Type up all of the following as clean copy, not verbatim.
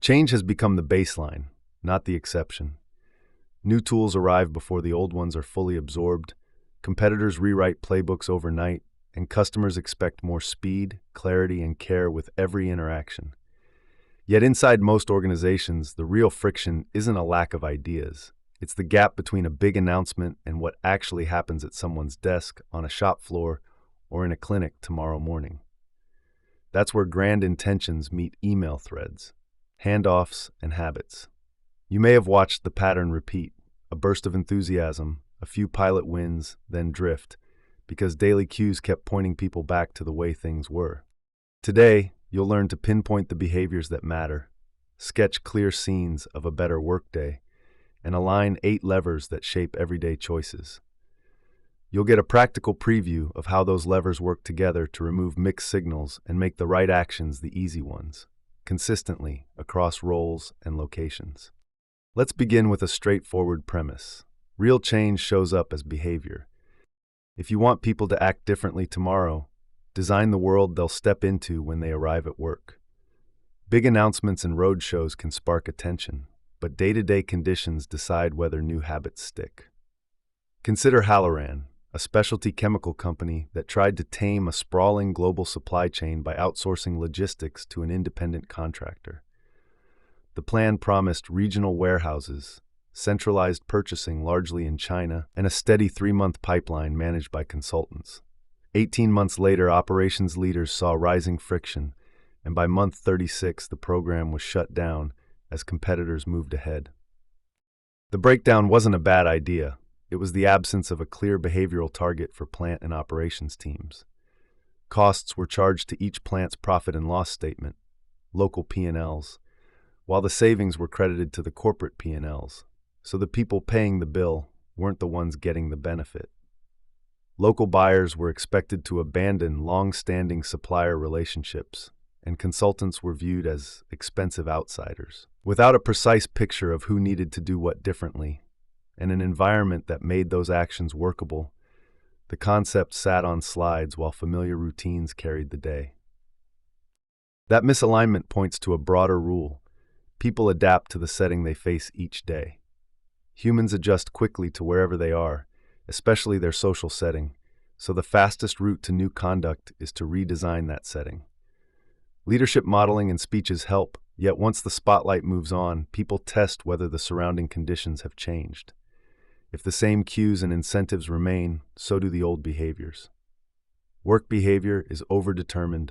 Change has become the baseline, not the exception. New tools arrive before the old ones are fully absorbed, competitors rewrite playbooks overnight, and customers expect more speed, clarity, and care with every interaction. Yet inside most organizations, the real friction isn't a lack of ideas. It's the gap between a big announcement and what actually happens at someone's desk, on a shop floor, or in a clinic tomorrow morning. That's where grand intentions meet email threads, handoffs, and habits. You may have watched the pattern repeat: a burst of enthusiasm, a few pilot wins, then drift, because daily cues kept pointing people back to the way things were. Today, you'll learn to pinpoint the behaviors that matter, sketch clear scenes of a better workday, and align 8 levers that shape everyday choices. You'll get a practical preview of how those levers work together to remove mixed signals and make the right actions the easy ones, consistently across roles and locations. Let's begin with a straightforward premise. Real change shows up as behavior. If you want people to act differently tomorrow, design the world they'll step into when they arrive at work. Big announcements and roadshows can spark attention, but day-to-day conditions decide whether new habits stick. Consider Halloran, a specialty chemical company that tried to tame a sprawling global supply chain by outsourcing logistics to an independent contractor. The plan promised regional warehouses, centralized purchasing largely in China, and a steady 3-month pipeline managed by consultants. 18 months later, operations leaders saw rising friction, and by month 36, the program was shut down as competitors moved ahead. The breakdown wasn't a bad idea. It was the absence of a clear behavioral target for plant and operations teams. Costs were charged to each plant's profit and loss statement, local P&Ls, while the savings were credited to the corporate P&Ls, so the people paying the bill weren't the ones getting the benefit. Local buyers were expected to abandon long-standing supplier relationships, and consultants were viewed as expensive outsiders. Without a precise picture of who needed to do what differently, and an environment that made those actions workable, the concept sat on slides while familiar routines carried the day. That misalignment points to a broader rule. People adapt to the setting they face each day. Humans adjust quickly to wherever they are, especially their social setting, so the fastest route to new conduct is to redesign that setting. Leadership modeling and speeches help, yet once the spotlight moves on, people test whether the surrounding conditions have changed. If the same cues and incentives remain, so do the old behaviors. Work behavior is overdetermined.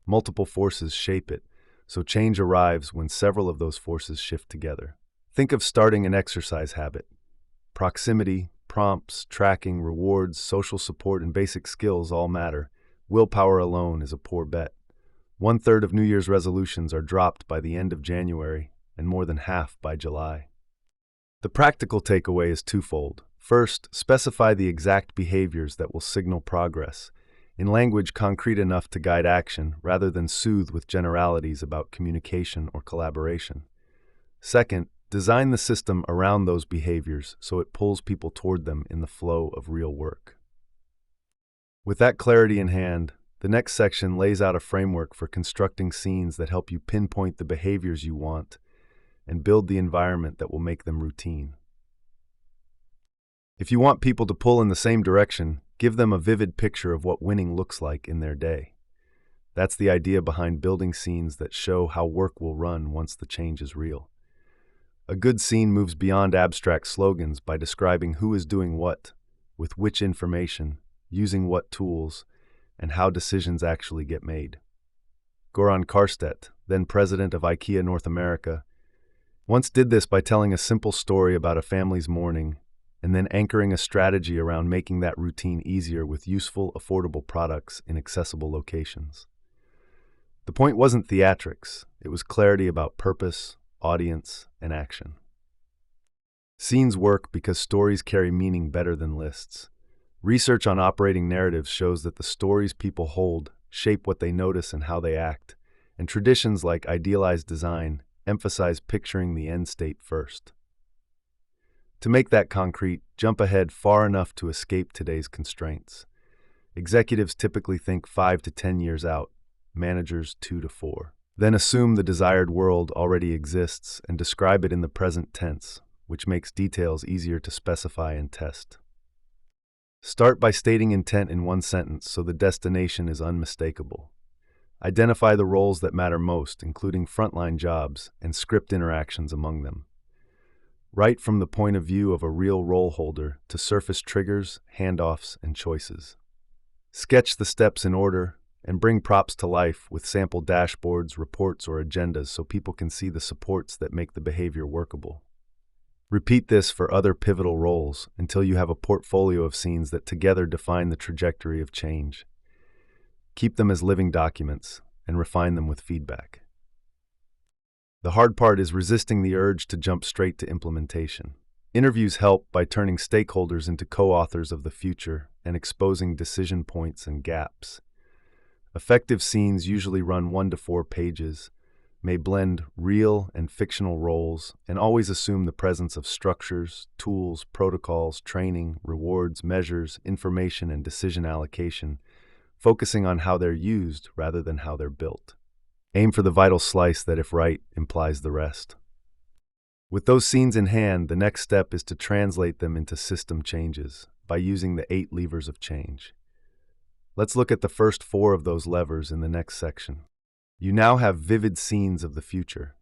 Multiple forces shape it, so change arrives when several of those forces shift together. Think of starting an exercise habit. Proximity, prompts, tracking, rewards, social support, and basic skills all matter. Willpower alone is a poor bet. 1/3 of New Year's resolutions are dropped by the end of January, and more than half by July. The practical takeaway is twofold. First, specify the exact behaviors that will signal progress, in language concrete enough to guide action rather than soothe with generalities about communication or collaboration. Second, design the system around those behaviors so it pulls people toward them in the flow of real work. With that clarity in hand, the next section lays out a framework for constructing scenes that help you pinpoint the behaviors you want and build the environment that will make them routine. If you want people to pull in the same direction, give them a vivid picture of what winning looks like in their day. That's the idea behind building scenes that show how work will run once the change is real. A good scene moves beyond abstract slogans by describing who is doing what, with which information, using what tools, and how decisions actually get made. Goran Karstedt, then president of IKEA North America, once did this by telling a simple story about a family's mourning and then anchoring a strategy around making that routine easier with useful, affordable products in accessible locations. The point wasn't theatrics, it was clarity about purpose, audience, and action. Scenes work because stories carry meaning better than lists. Research on operating narratives shows that the stories people hold shape what they notice and how they act, and traditions like idealized design emphasize picturing the end state first. To make that concrete, jump ahead far enough to escape today's constraints. Executives typically think 5 to 10 years out, managers 2 to 4. Then assume the desired world already exists and describe it in the present tense, which makes details easier to specify and test. Start by stating intent in one sentence so the destination is unmistakable. Identify the roles that matter most, including frontline jobs and script interactions among them. Write from the point of view of a real role holder to surface triggers, handoffs, and choices. Sketch the steps in order and bring props to life with sample dashboards, reports, or agendas so people can see the supports that make the behavior workable. Repeat this for other pivotal roles until you have a portfolio of scenes that together define the trajectory of change. Keep them as living documents and refine them with feedback. The hard part is resisting the urge to jump straight to implementation. Interviews help by turning stakeholders into co-authors of the future and exposing decision points and gaps. Effective scenes usually run 1 to 4 pages, may blend real and fictional roles, and always assume the presence of structures, tools, protocols, training, rewards, measures, information, and decision allocation, focusing on how they're used rather than how they're built. Aim for the vital slice that, if right, implies the rest. With those scenes in hand, the next step is to translate them into system changes by using the 8 levers of change. Let's look at the first 4 of those levers in the next section. You now have vivid scenes of the future.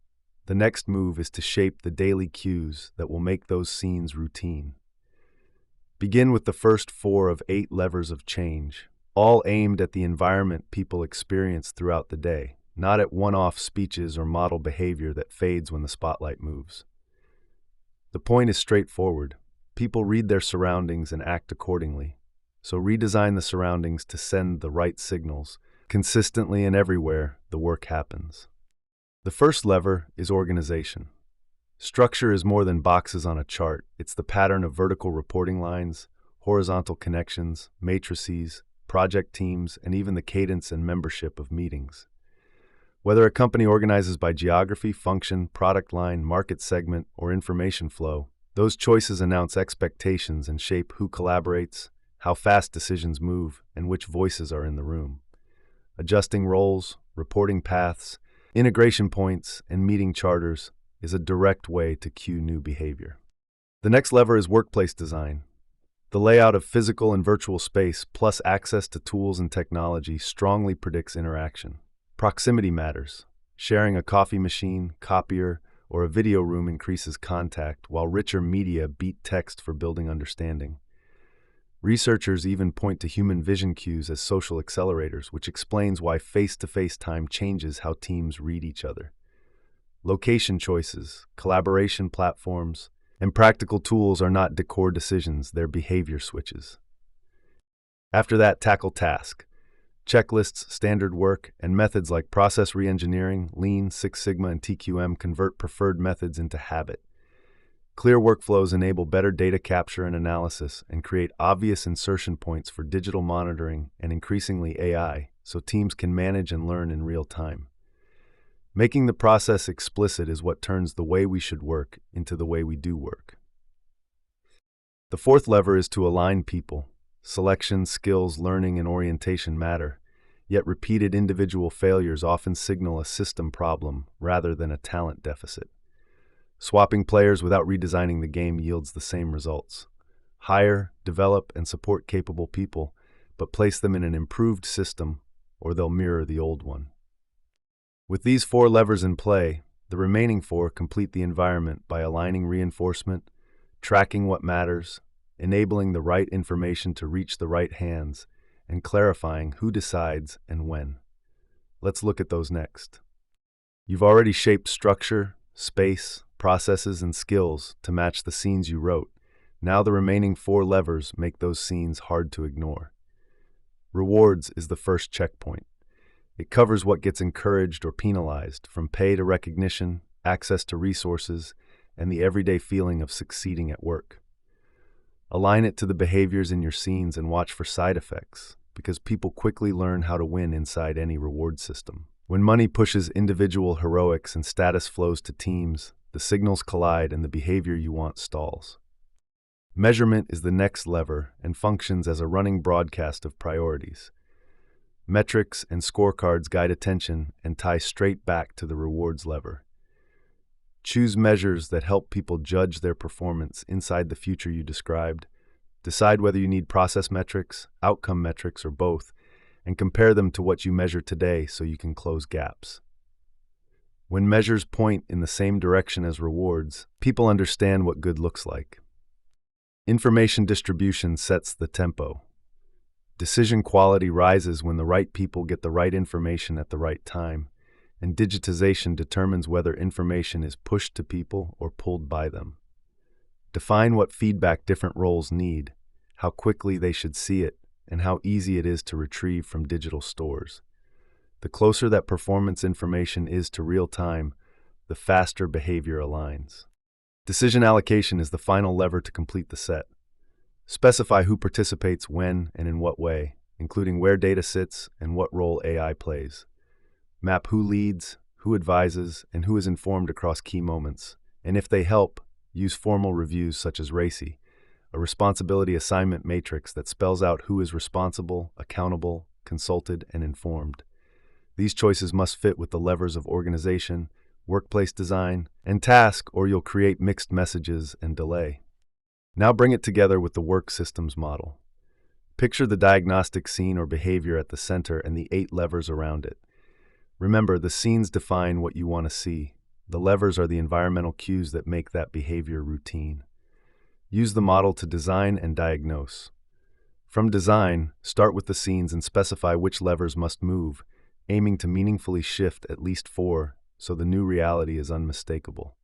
The next move is to shape the daily cues that will make those scenes routine. Begin with the first 4 of 8 levers of change, all aimed at the environment people experience throughout the day, not at one-off speeches or model behavior that fades when the spotlight moves. The point is straightforward. People read their surroundings and act accordingly. So redesign the surroundings to send the right signals. Consistently and everywhere, the work happens. The first lever is organization. Structure is more than boxes on a chart. It's the pattern of vertical reporting lines, horizontal connections, matrices, project teams, and even the cadence and membership of meetings. Whether a company organizes by geography, function, product line, market segment, or information flow, those choices announce expectations and shape who collaborates, how fast decisions move, and which voices are in the room. Adjusting roles, reporting paths, integration points, and meeting charters is a direct way to cue new behavior. The next lever is workplace design. The layout of physical and virtual space, plus access to tools and technology, strongly predicts interaction. Proximity matters. Sharing a coffee machine, copier, or a video room increases contact, while richer media beat text for building understanding. Researchers even point to human vision cues as social accelerators, which explains why face-to-face time changes how teams read each other. Location choices, collaboration platforms, and practical tools are not decor decisions, they're behavior switches. After that, tackle task. Checklists, standard work, and methods like process reengineering, Lean, Six Sigma, and TQM convert preferred methods into habit. Clear workflows enable better data capture and analysis and create obvious insertion points for digital monitoring and increasingly AI, so teams can manage and learn in real time. Making the process explicit is what turns the way we should work into the way we do work. The fourth lever is to align people. Selection, skills, learning, and orientation matter, yet repeated individual failures often signal a system problem rather than a talent deficit. Swapping players without redesigning the game yields the same results. Hire, develop, and support capable people, but place them in an improved system, or they'll mirror the old one. With these 4 levers in play, the remaining 4 complete the environment by aligning reinforcement, tracking what matters, enabling the right information to reach the right hands, and clarifying who decides and when. Let's look at those next. You've already shaped structure, space, processes, and skills to match the scenes you wrote. Now the remaining 4 levers make those scenes hard to ignore. Rewards is the first checkpoint. It covers what gets encouraged or penalized, from pay to recognition, access to resources, and the everyday feeling of succeeding at work. Align it to the behaviors in your scenes and watch for side effects, because people quickly learn how to win inside any reward system. When money pushes individual heroics and status flows to teams, the signals collide and the behavior you want stalls. Measurement is the next lever and functions as a running broadcast of priorities. Metrics and scorecards guide attention and tie straight back to the rewards lever. Choose measures that help people judge their performance inside the future you described. Decide whether you need process metrics, outcome metrics, or both, and compare them to what you measure today so you can close gaps. When measures point in the same direction as rewards, people understand what good looks like. Information distribution sets the tempo. Decision quality rises when the right people get the right information at the right time, and digitization determines whether information is pushed to people or pulled by them. Define what feedback different roles need, how quickly they should see it, and how easy it is to retrieve from digital stores. The closer that performance information is to real time, the faster behavior aligns. Decision allocation is the final lever to complete the set. Specify who participates when and in what way, including where data sits and what role AI plays. Map who leads, who advises, and who is informed across key moments. And if they help, use formal reviews such as RACI, a responsibility assignment matrix that spells out who is responsible, accountable, consulted, and informed. These choices must fit with the levers of organization, workplace design, and task, or you'll create mixed messages and delay. Now bring it together with the work systems model. Picture the diagnostic scene or behavior at the center and the 8 levers around it. Remember, the scenes define what you want to see. The levers are the environmental cues that make that behavior routine. Use the model to design and diagnose. From design, start with the scenes and specify which levers must move, aiming to meaningfully shift at least 4 so the new reality is unmistakable.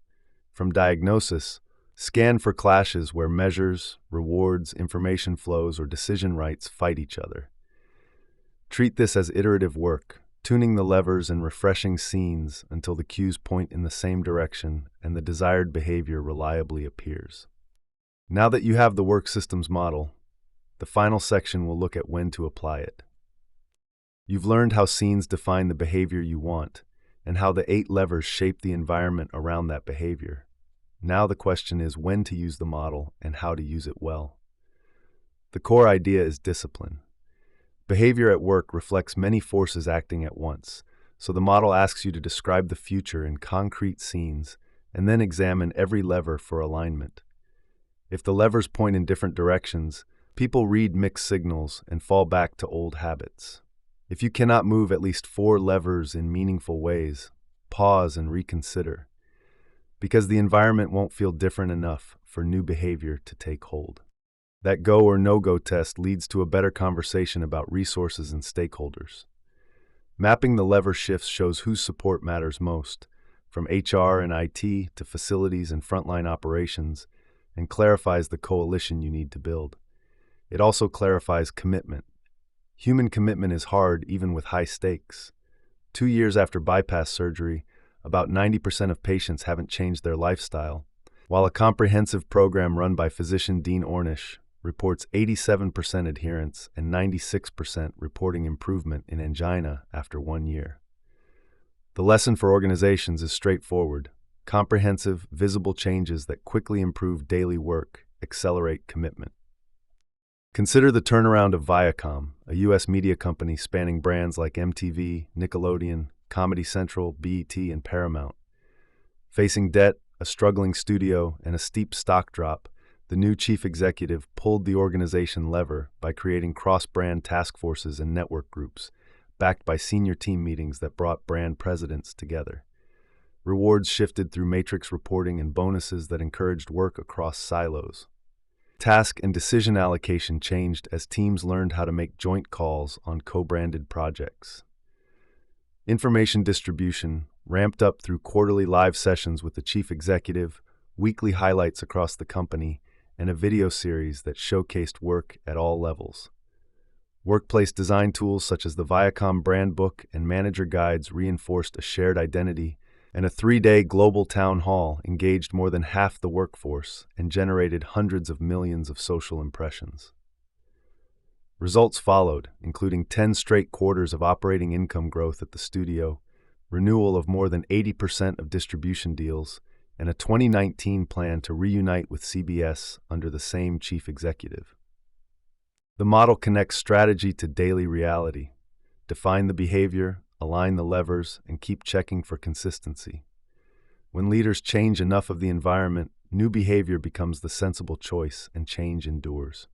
From diagnosis, scan for clashes where measures, rewards, information flows, or decision rights fight each other. Treat this as iterative work, tuning the levers and refreshing scenes until the cues point in the same direction and the desired behavior reliably appears. Now that you have the work systems model, the final section will look at when to apply it. You've learned how scenes define the behavior you want and how the 8 levers shape the environment around that behavior. Now the question is when to use the model and how to use it well. The core idea is discipline. Behavior at work reflects many forces acting at once, so the model asks you to describe the future in concrete scenes and then examine every lever for alignment. If the levers point in different directions, people read mixed signals and fall back to old habits. If you cannot move at least 4 levers in meaningful ways, pause and reconsider, because the environment won't feel different enough for new behavior to take hold. That go or no-go test leads to a better conversation about resources and stakeholders. Mapping the lever shifts shows whose support matters most, from HR and IT to facilities and frontline operations, and clarifies the coalition you need to build. It also clarifies commitment. Human commitment is hard even with high stakes. 2 years after bypass surgery, about 90% of patients haven't changed their lifestyle, while a comprehensive program run by physician Dean Ornish reports 87% adherence and 96% reporting improvement in angina after 1 year. The lesson for organizations is straightforward. Comprehensive, visible changes that quickly improve daily work accelerate commitment. Consider the turnaround of Viacom, a U.S. media company spanning brands like MTV, Nickelodeon, Comedy Central, BET, and Paramount. Facing debt, a struggling studio, and a steep stock drop, the new chief executive pulled the organization lever by creating cross-brand task forces and network groups, backed by senior team meetings that brought brand presidents together. Rewards shifted through matrix reporting and bonuses that encouraged work across silos. Task and decision allocation changed as teams learned how to make joint calls on co-branded projects. Information distribution ramped up through quarterly live sessions with the chief executive, weekly highlights across the company, and a video series that showcased work at all levels. Workplace design tools such as the Viacom brand book and manager guides reinforced a shared identity, and a 3-day global town hall engaged more than half the workforce and generated hundreds of millions of social impressions. Results followed, including 10 straight quarters of operating income growth at the studio, renewal of more than 80% of distribution deals, and a 2019 plan to reunite with CBS under the same chief executive. The model connects strategy to daily reality. Define the behavior, align the levers, and keep checking for consistency. When leaders change enough of the environment, new behavior becomes the sensible choice and change endures.